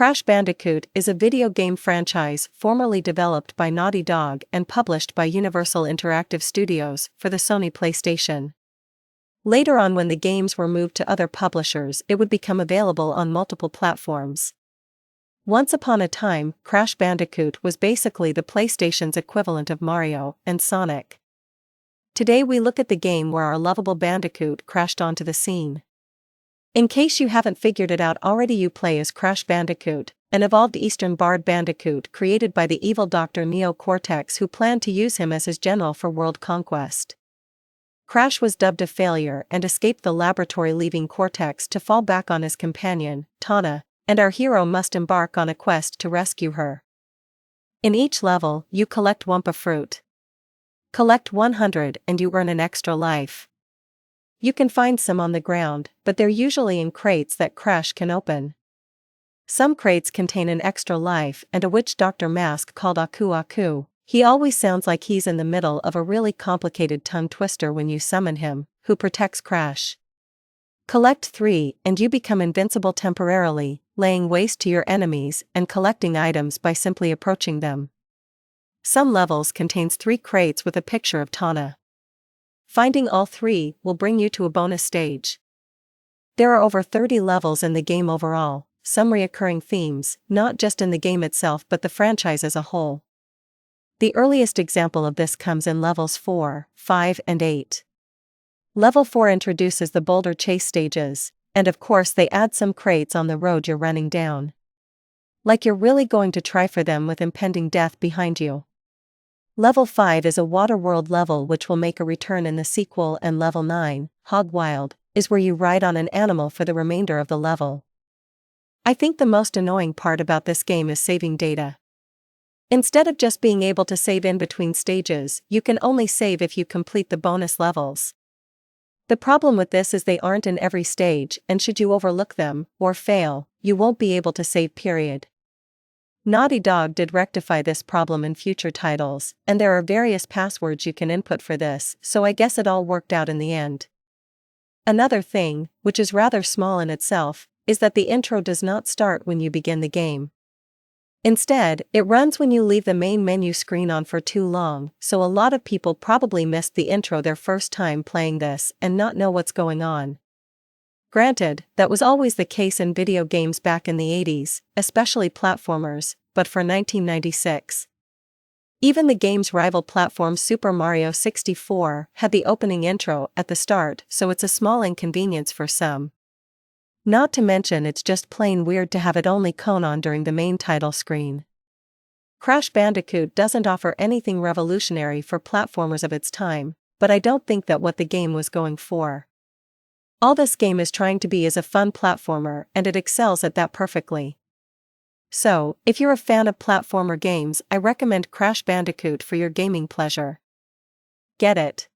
Crash Bandicoot is a video game franchise formerly developed by Naughty Dog and published by Universal Interactive Studios for the Sony PlayStation. Later on, when the games were moved to other publishers, it would become available on multiple platforms. Once upon a time, Crash Bandicoot was basically the PlayStation's equivalent of Mario and Sonic. Today we look at the game where our lovable Bandicoot crashed onto the scene. In case you haven't figured it out already, you play as Crash Bandicoot, an evolved Eastern Bard Bandicoot created by the evil Dr. Neo Cortex, who planned to use him as his general for world conquest. Crash was dubbed a failure and escaped the laboratory, leaving Cortex to fall back on his companion, Tana, and our hero must embark on a quest to rescue her. In each level, you collect Wumpa fruit. Collect 100 and you earn an extra life. You can find some on the ground, but they're usually in crates that Crash can open. Some crates contain an extra life and a witch doctor mask called Aku Aku. He always sounds like he's in the middle of a really complicated tongue twister when you summon him, who protects Crash. Collect 3 and you become invincible temporarily, laying waste to your enemies and collecting items by simply approaching them. Some levels contains 3 crates with a picture of Tana. Finding all 3 will bring you to a bonus stage. There are over 30 levels in the game overall, some reoccurring themes, not just in the game itself but the franchise as a whole. The earliest example of this comes in levels 4, 5 and 8. Level 4 introduces the boulder chase stages, and of course they add some crates on the road you're running down. Like you're really going to try for them with impending death behind you. Level 5 is a water world level which will make a return in the sequel, and level 9, Hog Wild, is where you ride on an animal for the remainder of the level. I think the most annoying part about this game is saving data. Instead of just being able to save in between stages, you can only save if you complete the bonus levels. The problem with this is they aren't in every stage, and should you overlook them, or fail, you won't be able to save, period. Naughty Dog did rectify this problem in future titles, and there are various passwords you can input for this, so I guess it all worked out in the end. Another thing, which is rather small in itself, is that the intro does not start when you begin the game. Instead, it runs when you leave the main menu screen on for too long, so a lot of people probably missed the intro their first time playing this and not know what's going on. Granted, that was always the case in video games back in the 80s, especially platformers, but for 1996. Even the game's rival platform Super Mario 64 had the opening intro at the start, so it's a small inconvenience for some. Not to mention it's just plain weird to have it only come on during the main title screen. Crash Bandicoot doesn't offer anything revolutionary for platformers of its time, but I don't think that what the game was going for. All this game is trying to be is a fun platformer, and it excels at that perfectly. So, if you're a fan of platformer games, I recommend Crash Bandicoot for your gaming pleasure. Get it?